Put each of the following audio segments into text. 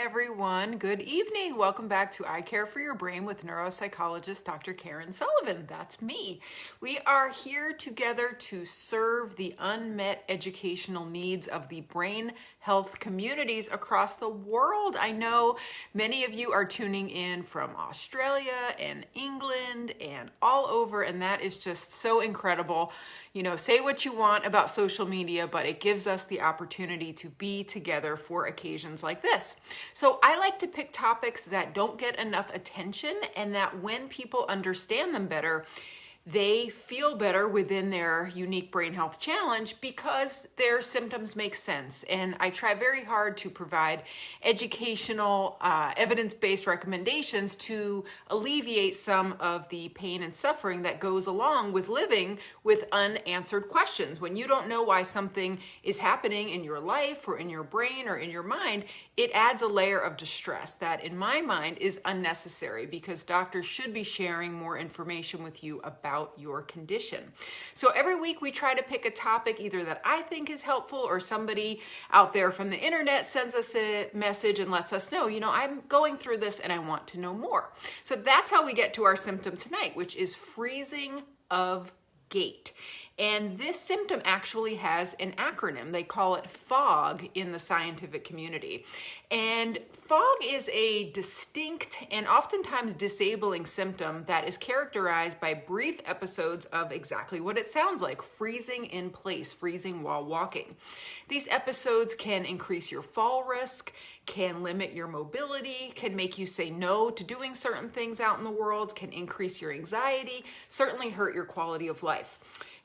everyone. Good evening. Welcome back to I Care for Your Brain with neuropsychologist Dr. Karen Sullivan. That's me. We are here together to serve the unmet educational needs of the brain health communities across the world. I know many of you are tuning in from Australia and England and all over, and that is just so incredible. You know, say what you want about social media, but it gives us the opportunity to be together for occasions like this. So I like to pick topics that don't get enough attention, and that when people understand them better, they feel better within their unique brain health challenge because their symptoms make sense. And I try very hard to provide educational, evidence-based recommendations to alleviate some of the pain and suffering that goes along with living with unanswered questions. When you don't know why something is happening in your life or in your brain or in your mind, it adds a layer of distress that, in my mind, is unnecessary because doctors should be sharing more information with you about your condition. So every week we try to pick a topic either that I think is helpful or somebody out there from the internet sends us a message and lets us know, I'm going through this and I want to know more. So that's how we get to our symptom tonight, which is freezing of gait. And this symptom actually has an acronym. They call it FOG in the scientific community. And FOG is a distinct and oftentimes disabling symptom that is characterized by brief episodes of exactly what it sounds like, freezing in place, freezing while walking. These episodes can increase your fall risk, can limit your mobility, can make you say no to doing certain things out in the world, can increase your anxiety, certainly hurt your quality of life.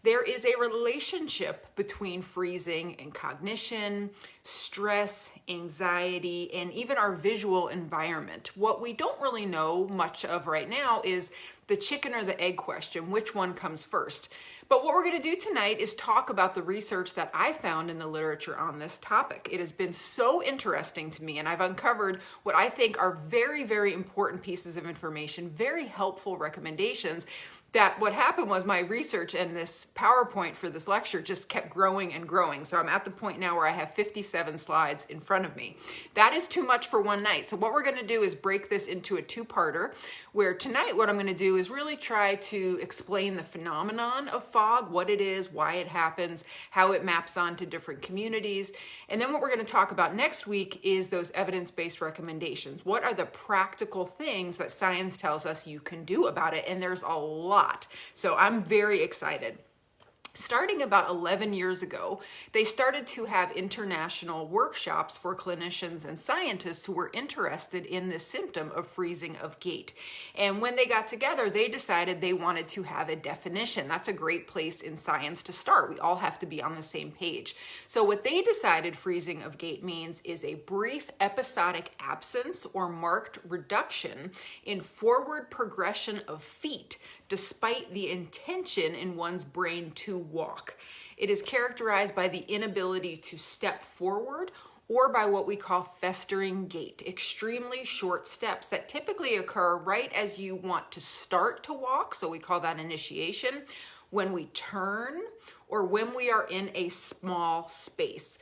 There is a relationship between freezing and cognition, stress, anxiety, and even our visual environment. What we don't really know much of right now is the chicken or the egg question, which one comes first. But what we're going to do tonight is talk about the research that I found in the literature on this topic. It has been so interesting to me, and I've uncovered what I think are very, very important pieces of information, very helpful recommendations. That what happened was my research and this PowerPoint for this lecture just kept growing and growing. So I'm at the point now where I have 57 slides in front of me. That is too much for one night. So what we're going to do is break this into a two-parter, where tonight what I'm going to do is really try to explain the phenomenon of fog, what it is, why it happens, how it maps onto different communities. And then what we're going to talk about next week is those evidence-based recommendations. What are the practical things that science tells us you can do about it? And there's a lot. So I'm very excited. Starting about 11 years ago, they started to have international workshops for clinicians and scientists who were interested in this symptom of freezing of gait. And when they got together, they decided they wanted to have a definition. That's a great place in science to start. We all have to be on the same page. So what they decided freezing of gait means is a brief episodic absence or marked reduction in forward progression of feet despite the intention in one's brain to walk. It is characterized by the inability to step forward or by what we call festering gait, extremely short steps that typically occur right as you want to start to walk, so we call that initiation, when we turn, or when we are in a small space.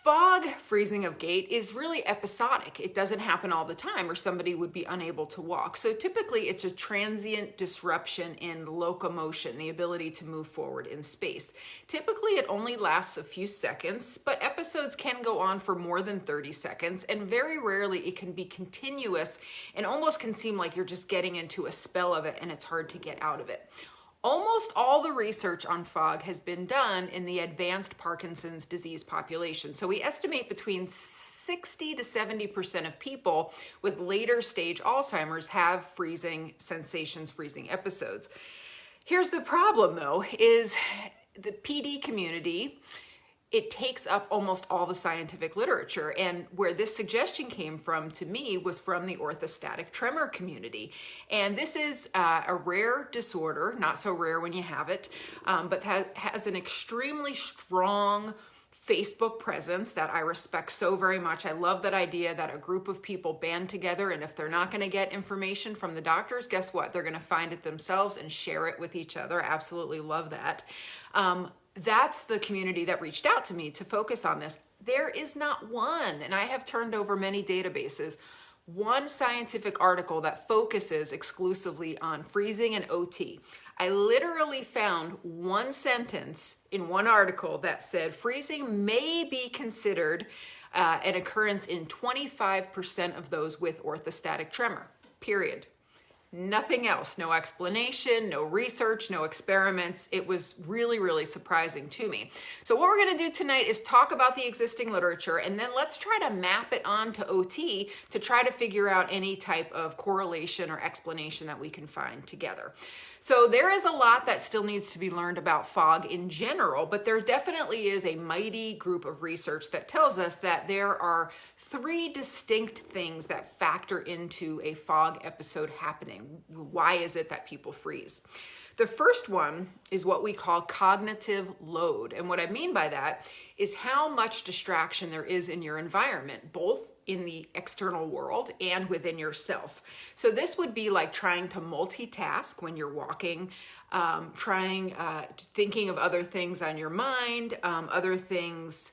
Fog freezing of gait is really episodic. It doesn't happen all the time or somebody would be unable to walk. So typically it's a transient disruption in locomotion, the ability to move forward in space. Typically it only lasts a few seconds, but episodes can go on for more than 30 seconds, and very rarely it can be continuous and almost can seem like you're just getting into a spell of it and it's hard to get out of it. Almost all the research on fog has been done in the advanced Parkinson's disease population. So we estimate between 60 to 70% of people with later stage Alzheimer's have freezing sensations, freezing episodes. Here's the problem though, is the PD community, it takes up almost all the scientific literature. And where this suggestion came from to me was from the orthostatic tremor community. And this is a rare disorder, not so rare when you have it, but has an extremely strong Facebook presence that I respect so very much. I love that idea that a group of people band together, and if they're not going to get information from the doctors, guess what? They're going to find it themselves and share it with each other. Absolutely love that. That's the community that reached out to me to focus on this. There is not one, and I have turned over many databases, one scientific article that focuses exclusively on freezing and OT. I literally found one sentence in one article that said freezing may be considered an occurrence in 25% of those with orthostatic tremor, period. Nothing else, no explanation, no research, no experiments. It was really, really surprising to me. So what we're gonna do tonight is talk about the existing literature, and then let's try to map it onto OT to try to figure out any type of correlation or explanation that we can find together. So there is a lot that still needs to be learned about fog in general, but there definitely is a mighty group of research that tells us that there are 3 distinct things that factor into a fog episode happening. Why is it that people freeze? The first one is what we call cognitive load. And what I mean by that is how much distraction there is in your environment, both in the external world and within yourself. So this would be like trying to multitask when you're walking, thinking of other things on your mind, other things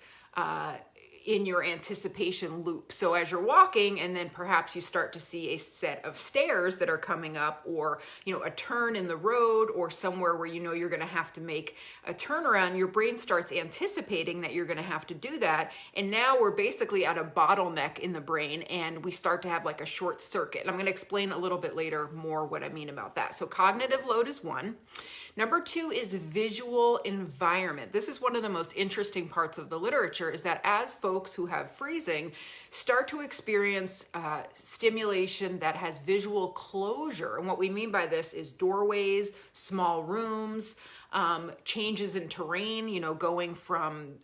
in your anticipation loop. So as you're walking, and then perhaps you start to see a set of stairs that are coming up, or a turn in the road, or somewhere where you're going to have to make a turnaround, your brain starts anticipating that you're going to have to do that. And now we're basically at a bottleneck in the brain, and we start to have like a short circuit. And I'm going to explain a little bit later more what I mean about that. So cognitive load is one. Number 2 is visual environment. This is one of the most interesting parts of the literature, is that as folks who have freezing start to experience stimulation that has visual closure, and what we mean by this is doorways, small rooms, changes in terrain, going from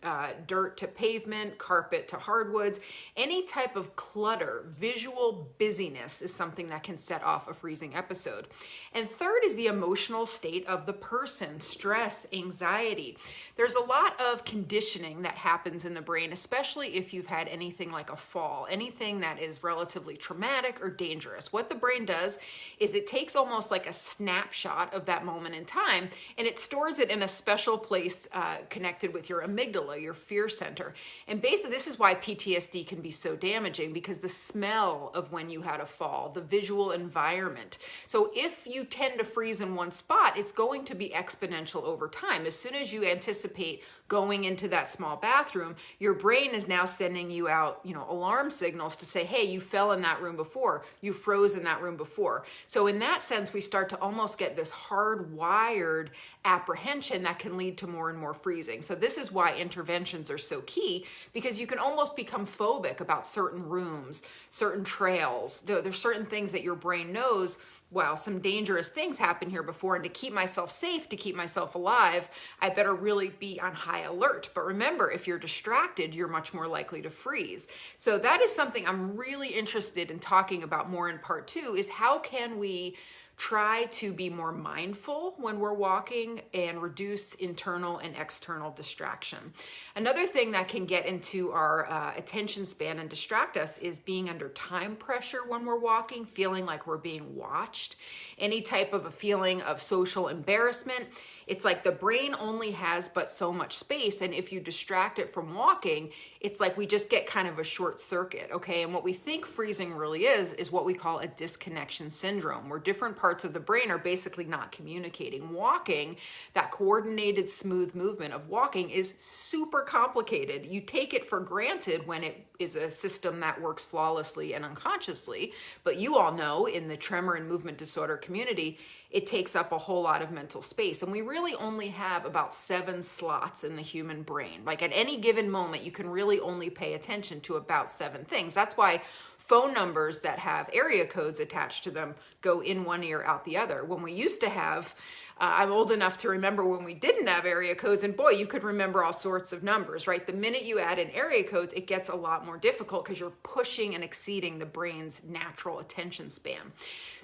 dirt to pavement, carpet to hardwoods, any type of clutter, visual busyness is something that can set off a freezing episode. And third is the emotional state of the person, stress, anxiety. There's a lot of conditioning that happens in the brain, especially if you've had anything like a fall, anything that is relatively traumatic or dangerous. What the brain does is it takes almost like a snapshot of that moment in time, and it stores it in a special place connected with your amygdala, your fear center. And basically this is why PTSD can be so damaging, because the smell of when you had a fall, the visual environment. So if you tend to freeze in one spot, it's going to be exponential over time. As soon as you anticipate going into that small bathroom, your brain is now sending you out, alarm signals to say, hey, you fell in that room before, you froze in that room before. So in that sense, we start to almost get this hardwired apprehension that can lead to more and more freezing. So this is why interventions are so key, because you can almost become phobic about certain rooms, certain trails. There's certain things that your brain knows, well, some dangerous things happened here before, and to keep myself safe, to keep myself alive, I better really be on high alert. But remember, if you're distracted, you're much more likely to freeze. So that is something I'm really interested in talking about more in part 2, is how can we try to be more mindful when we're walking and reduce internal and external distraction. Another thing that can get into our attention span and distract us is being under time pressure when we're walking, feeling like we're being watched, any type of a feeling of social embarrassment. It's like the brain only has but so much space, and if you distract it from walking, it's like we just get kind of a short circuit, okay? And what we think freezing really is what we call a disconnection syndrome, where different parts of the brain are basically not communicating. Walking, that coordinated, smooth movement of walking, is super complicated. You take it for granted when it is a system that works flawlessly and unconsciously, but you all know in the tremor and movement disorder community, it takes up a whole lot of mental space. And we really only have about 7 slots in the human brain. Like at any given moment, you can really only pay attention to about 7 things. That's why phone numbers that have area codes attached to them go in one ear, out the other. When we used to have, I'm old enough to remember when we didn't have area codes, and boy, you could remember all sorts of numbers, right? The minute you add in area codes, it gets a lot more difficult because you're pushing and exceeding the brain's natural attention span.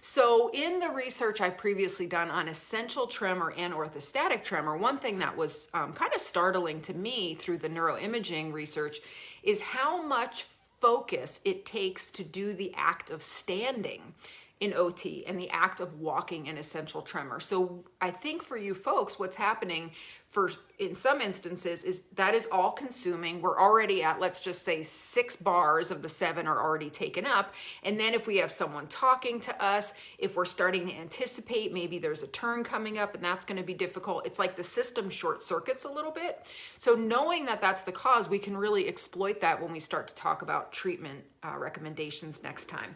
So in the research I previously done on essential tremor and orthostatic tremor, one thing that was kind of startling to me through the neuroimaging research is how much focus it takes to do the act of standing in OT and the act of walking in essential tremor. So I think for you folks, what's happening in some instances is that is all consuming. We're already at, let's just say 6 bars of the 7 are already taken up. And then if we have someone talking to us, if we're starting to anticipate, maybe there's a turn coming up and that's going to be difficult. It's like the system short circuits a little bit. So knowing that that's the cause, we can really exploit that when we start to talk about treatment recommendations next time.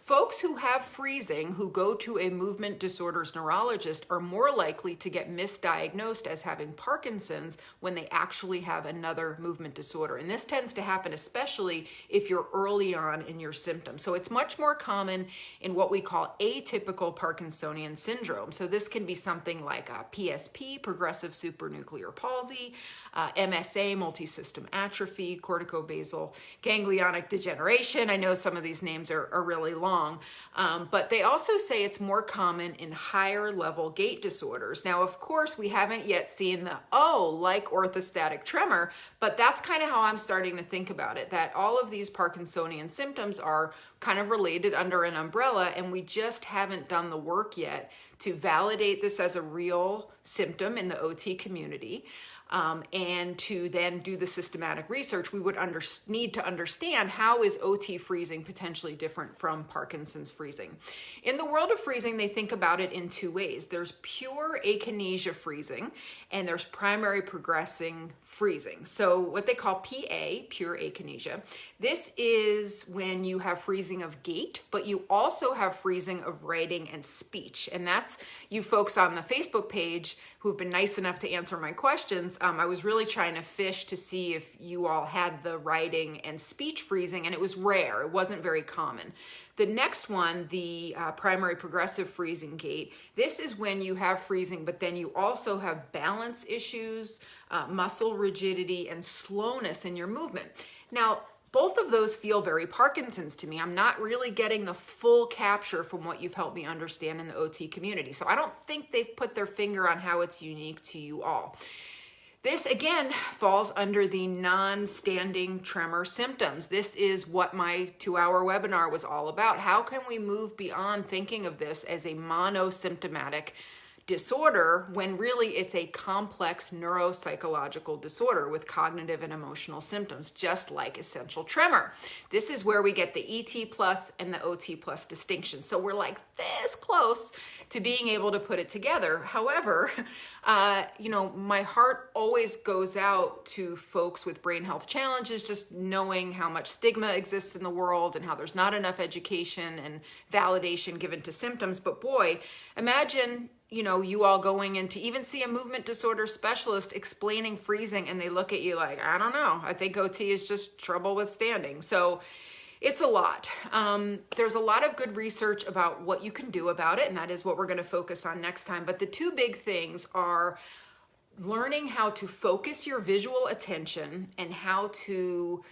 Folks who have freezing, who go to a movement disorders neurologist, are more likely to get misdiagnosed as having Parkinson's when they actually have another movement disorder. And this tends to happen especially if you're early on in your symptoms. So it's much more common in what we call atypical Parkinsonian syndrome. So this can be something like PSP, progressive supranuclear palsy, MSA, multisystem atrophy, corticobasal ganglionic degeneration. I know some of these names are really long. But they also say it's more common in higher level gait disorders. Now, of course, we haven't yet seen like orthostatic tremor, but that's kind of how I'm starting to think about it, that all of these Parkinsonian symptoms are kind of related under an umbrella, and we just haven't done the work yet to validate this as a real symptom in the OT community. And to then do the systematic research, we would need to understand how is OT freezing potentially different from Parkinson's freezing. In the world of freezing, they think about it in 2 ways. There's pure akinesia freezing, and there's primary progressing freezing. So what they call PA, pure akinesia, this is when you have freezing of gait, but you also have freezing of writing and speech. And that's you folks on the Facebook page who've been nice enough to answer my questions. I was really trying to fish to see if you all had the writing and speech freezing, and it was rare. It wasn't very common. The next one, the primary progressive freezing gait, this is when you have freezing, but then you also have balance issues, muscle rigidity, and slowness in your movement. Now, both of those feel very Parkinson's to me. I'm not really getting the full capture from what you've helped me understand in the OT community. So I don't think they've put their finger on how it's unique to you all. This, again, falls under the non-standing tremor symptoms. This is what my 2-hour webinar was all about. How can we move beyond thinking of this as a monosymptomatic disorder when really it's a complex neuropsychological disorder with cognitive and emotional symptoms, just like essential tremor. This is where we get the ET plus and the OT plus distinction. So we're like this close to being able to put it together. However, my heart always goes out to folks with brain health challenges, just knowing how much stigma exists in the world and how there's not enough education and validation given to symptoms. But boy, imagine you all going in to even see a movement disorder specialist explaining freezing, and they look at you like, I don't know, I think OT is just trouble with standing. So it's a lot. There's a lot of good research about what you can do about it, and that is what we're going to focus on next time. But the 2 big things are learning how to focus your visual attention and how to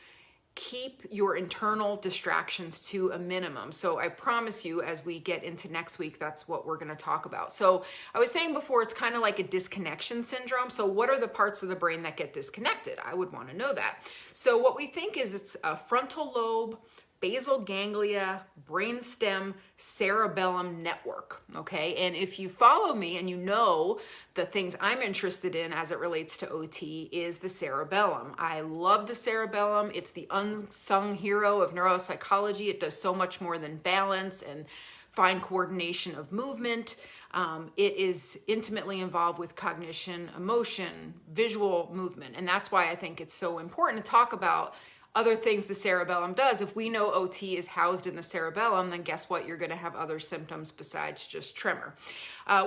keep your internal distractions to a minimum. So I promise you, as we get into next week, that's what we're going to talk about. So I was saying before, it's kind of like a disconnection syndrome. So what are the parts of the brain that get disconnected? I would want to know that. So what we think is it's a frontal lobe, basal ganglia, brainstem, cerebellum network, okay? And if you follow me and you know the things I'm interested in as it relates to OT is the cerebellum. I love the cerebellum. It's the unsung hero of neuropsychology. It does so much more than balance and fine coordination of movement. It is intimately involved with cognition, emotion, visual movement. And that's why I think it's so important to talk about other things the cerebellum does. If we know OT is housed in the cerebellum, then guess what? You're going to have other symptoms besides just tremor.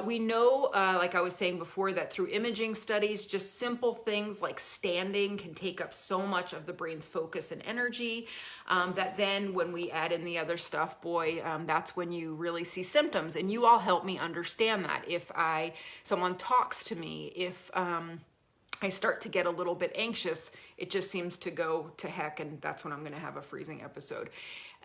We know, like I was saying before, that through imaging studies, just simple things like standing can take up so much of the brain's focus and energy, that then when we add in the other stuff, boy, that's when you really see symptoms. And you all help me understand that. If someone talks to me, if I start to get a little bit anxious, it just seems to go to heck, and that's when I'm going to have a freezing episode.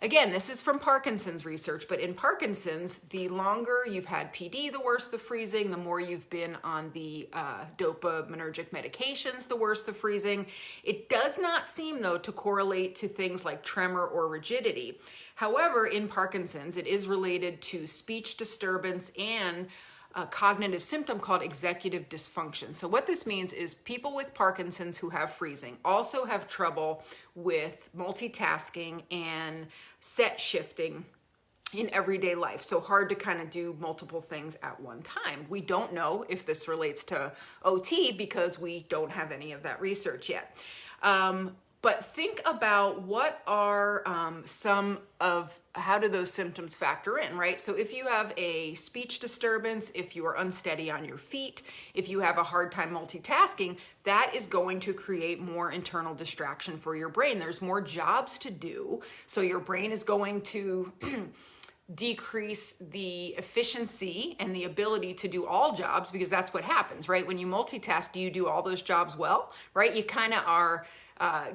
Again, this is from Parkinson's research, but in Parkinson's, the longer you've had PD, the worse the freezing. The more you've been on the dopaminergic medications, the worse the freezing. It does not seem, though, to correlate to things like tremor or rigidity. However, in Parkinson's, it is related to speech disturbance and a cognitive symptom called executive dysfunction. So what this means is people with Parkinson's who have freezing also have trouble with multitasking and set shifting in everyday life. So hard to kind of do multiple things at one time. We don't know if this relates to OT because we don't have any of that research yet. But think about what are how do those symptoms factor in, right? So if you have a speech disturbance, if you are unsteady on your feet, if you have a hard time multitasking, that is going to create more internal distraction for your brain. There's more jobs to do. So your brain is going to decrease the efficiency and the ability to do all jobs, because that's what happens, right? When you multitask, do you do all those jobs well, right? You kind of are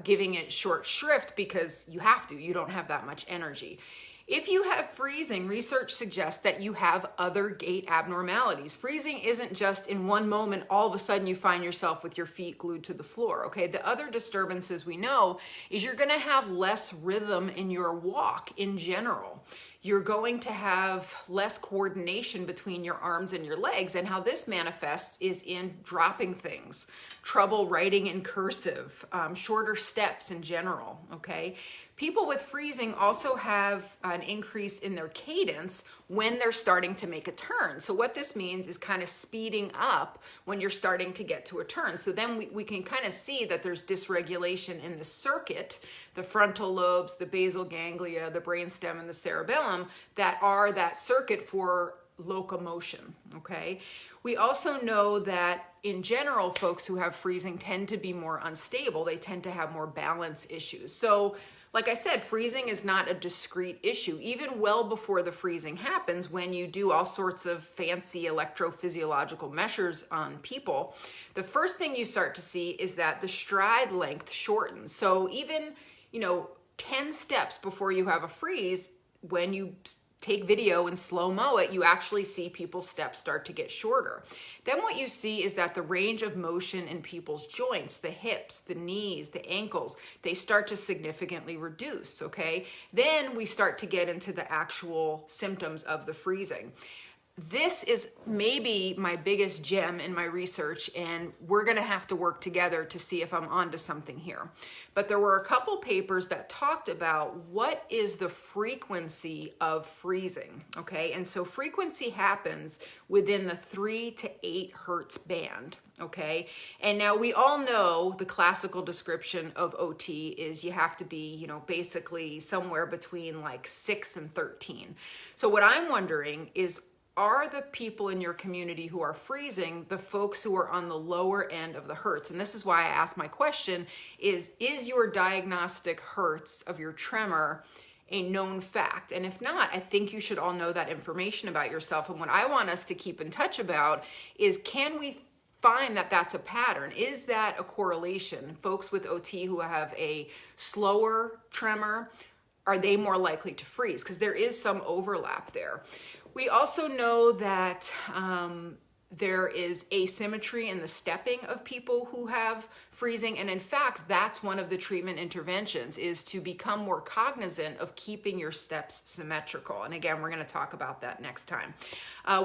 giving it short shrift because you have to. You don't have that much energy. If you have freezing, research suggests that you have other gait abnormalities. Freezing isn't just in one moment, all of a sudden you find yourself with your feet glued to the floor, okay? The other disturbances we know is you're gonna have less rhythm in your walk in general. You're going to have less coordination between your arms and your legs, and how this manifests is in dropping things, trouble writing in cursive, shorter steps in general, okay? People with freezing also have an increase in their cadence when they're starting to make a turn. So what this means is kind of speeding up when you're starting to get to a turn. So then we can kind of see that there's dysregulation in the circuit, the frontal lobes, the basal ganglia, the brainstem, and the cerebellum that are that circuit for locomotion, okay? We also know that in general, folks who have freezing tend to be more unstable. They tend to have more balance issues. So like I said, freezing is not a discrete issue. Even well before the freezing happens, when you do all sorts of fancy electrophysiological measures on people, the first thing you start to see is that the stride length shortens. So even, 10 steps before you have a freeze, when you take video and slow-mo it, you actually see people's steps start to get shorter. Then what you see is that the range of motion in people's joints, the hips, the knees, the ankles, they start to significantly reduce, okay? Then we start to get into the actual symptoms of the freezing. This is maybe my biggest gem in my research, and we're gonna have to work together to see if I'm onto something here. But there were a couple papers that talked about what is the frequency of freezing, okay? And so frequency happens within the 3 to 8 hertz band, okay? And now we all know the classical description of OT is you have to be, basically somewhere between like 6 and 13. So what I'm wondering is, are the people in your community who are freezing the folks who are on the lower end of the hertz? And this is why I asked my question, is your diagnostic hertz of your tremor a known fact? And if not, I think you should all know that information about yourself. And what I want us to keep in touch about is, can we find that that's a pattern? Is that a correlation? Folks with OT who have a slower tremor, are they more likely to freeze? Because there is some overlap there. We also know that there is asymmetry in the stepping of people who have freezing. And in fact, that's one of the treatment interventions, is to become more cognizant of keeping your steps symmetrical. And again, we're going to talk about that next time.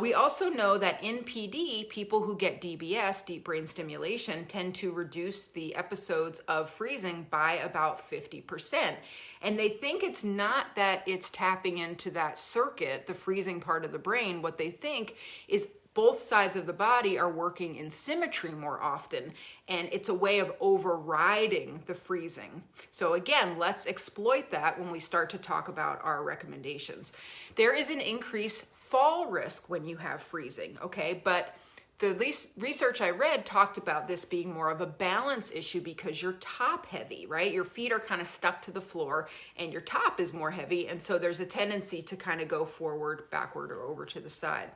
We also know that in PD, people who get DBS, deep brain stimulation, tend to reduce the episodes of freezing by about 50%. And they think it's not that it's tapping into that circuit, the freezing part of the brain. What they think is both sides of the body are working in symmetry more often, and it's a way of overriding the freezing. So again, let's exploit that when we start to talk about our recommendations. There is an increased fall risk when you have freezing, okay? But the research I read talked about this being more of a balance issue because you're top heavy, right? Your feet are kind of stuck to the floor and your top is more heavy. And so there's a tendency to kind of go forward, backward, or over to the side.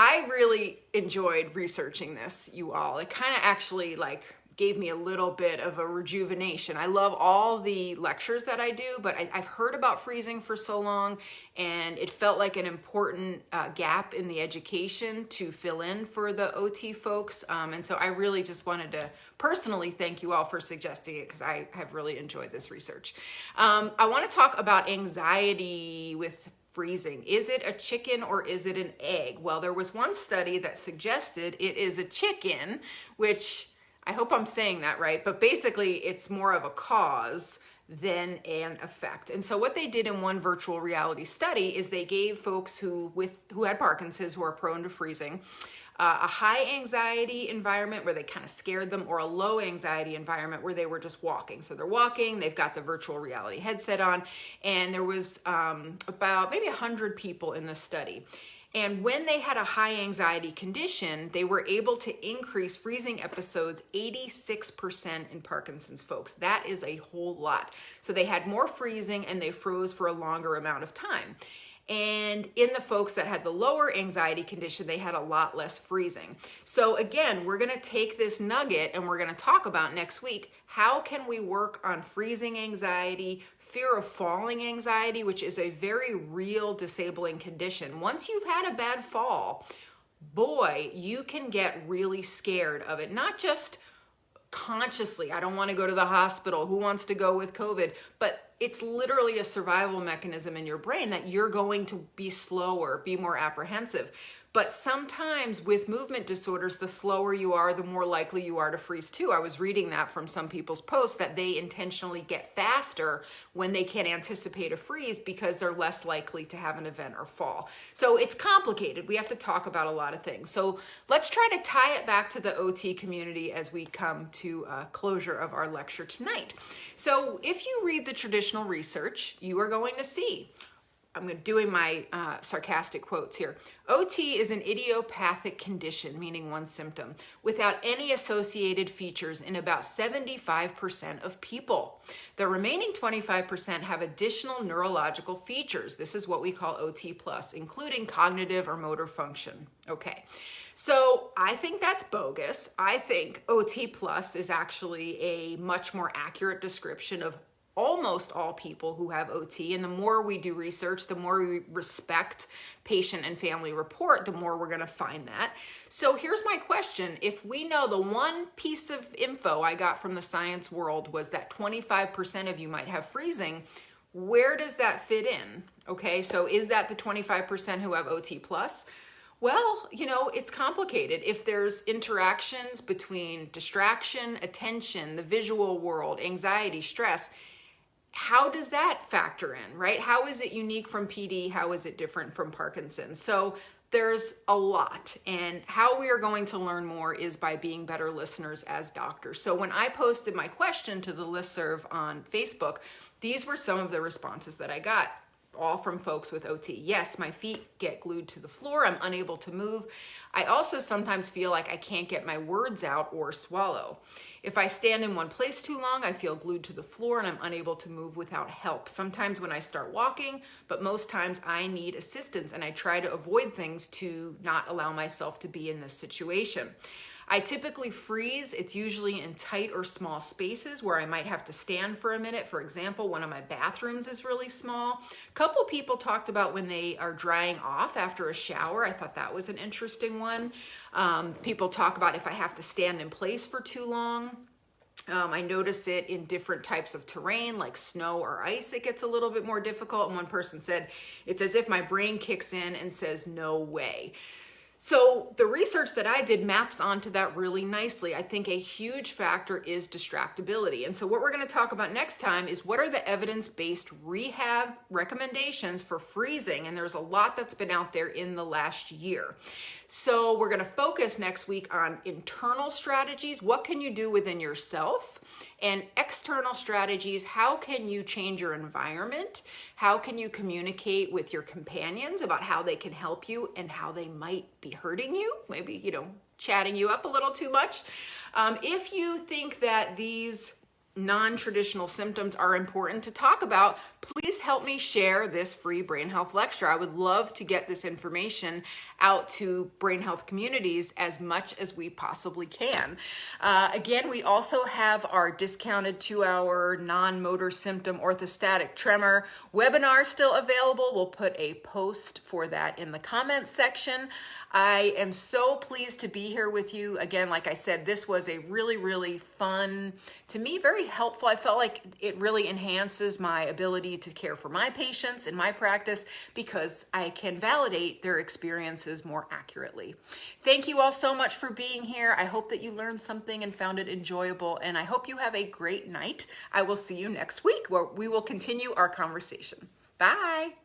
I really enjoyed researching this, you all. It kind of actually gave me a little bit of a rejuvenation. I love all the lectures that I do, but I've heard about freezing for so long, and it felt like an important gap in the education to fill in for the OT folks. And so I really just wanted to personally thank you all for suggesting it, because I have really enjoyed this research. I want to talk about anxiety with freezing. Is it a chicken or is it an egg? Well, there was one study that suggested it is a chicken, which I hope I'm saying that right, but basically it's more of a cause than an effect. And so what they did in one virtual reality study is they gave folks who had Parkinson's, who are prone to freezing, a high anxiety environment where they kind of scared them, or a low anxiety environment where they were just walking. So they're walking, they've got the virtual reality headset on, and there was about maybe 100 people in the study. And when they had a high anxiety condition, they were able to increase freezing episodes 86% in Parkinson's folks. That is a whole lot. So they had more freezing and they froze for a longer amount of time. And in the folks that had the lower anxiety condition, they had a lot less freezing. So again, we're going to take this nugget and we're going to talk about next week, how can we work on freezing anxiety, fear of falling anxiety, which is a very real disabling condition. Once you've had a bad fall, boy, you can get really scared of it. Not just consciously, I don't want to go to the hospital, who wants to go with COVID, but it's literally a survival mechanism in your brain that you're going to be slower, be more apprehensive. But sometimes with movement disorders, the slower you are, the more likely you are to freeze too. I was reading that from some people's posts, that they intentionally get faster when they can anticipate a freeze because they're less likely to have an event or fall. So it's complicated. We have to talk about a lot of things. So let's try to tie it back to the OT community as we come to closure of our lecture tonight. So if you read the traditional research, you are going to see, I'm doing my sarcastic quotes here. OT is an idiopathic condition, meaning one symptom, without any associated features in about 75% of people. The remaining 25% have additional neurological features. This is what we call OT+, including cognitive or motor function. Okay, so I think that's bogus. I think OT+ is actually a much more accurate description of almost all people who have OT. And the more we do research, the more we respect patient and family report, the more we're going to find that. So here's my question. If we know the one piece of info I got from the science world was that 25% of you might have freezing, where does that fit in? Okay, so is that the 25% who have OT+? Well, it's complicated. If there's interactions between distraction, attention, the visual world, anxiety, stress, how does that factor in, right? How is it unique from PD? How is it different from Parkinson's? So there's a lot, and how we are going to learn more is by being better listeners as doctors. So when I posted my question to the listserv on Facebook, these were some of the responses that I got, all from folks with OT. Yes, my feet get glued to the floor. I'm unable to move. I also sometimes feel like I can't get my words out or swallow. If I stand in one place too long, I feel glued to the floor and I'm unable to move without help. Sometimes when I start walking, but most times I need assistance, and I try to avoid things to not allow myself to be in this situation. I typically freeze. It's usually in tight or small spaces where I might have to stand for a minute. For example, one of my bathrooms is really small. A couple people talked about when they are drying off after a shower. I thought that was an interesting one. People talk about if I have to stand in place for too long. I notice it in different types of terrain, like snow or ice. It gets a little bit more difficult. And one person said, it's as if my brain kicks in and says, no way. So the research that I did maps onto that really nicely. I think a huge factor is distractibility. And so what we're going to talk about next time is what are the evidence-based rehab recommendations for freezing? And there's a lot that's been out there in the last year. So we're going to focus next week on internal strategies. What can you do within yourself? And external strategies. How can you change your environment? How can you communicate with your companions about how they can help you and how they might be hurting you? Maybe, chatting you up a little too much. If you think that these non-traditional symptoms are important to talk about, please help me share this free brain health lecture. I would love to get this information out to brain health communities as much as we possibly can. Again, we also have our discounted 2-hour non-motor symptom orthostatic tremor webinar still available. We'll put a post for that in the comments section. I am so pleased to be here with you. Again, like I said, this was a really, really fun, to me, very helpful. I felt like it really enhances my ability to care for my patients in my practice because I can validate their experiences more accurately. Thank you all so much for being here. I hope that you learned something and found it enjoyable, and I hope you have a great night. I will see you next week where we will continue our conversation. Bye.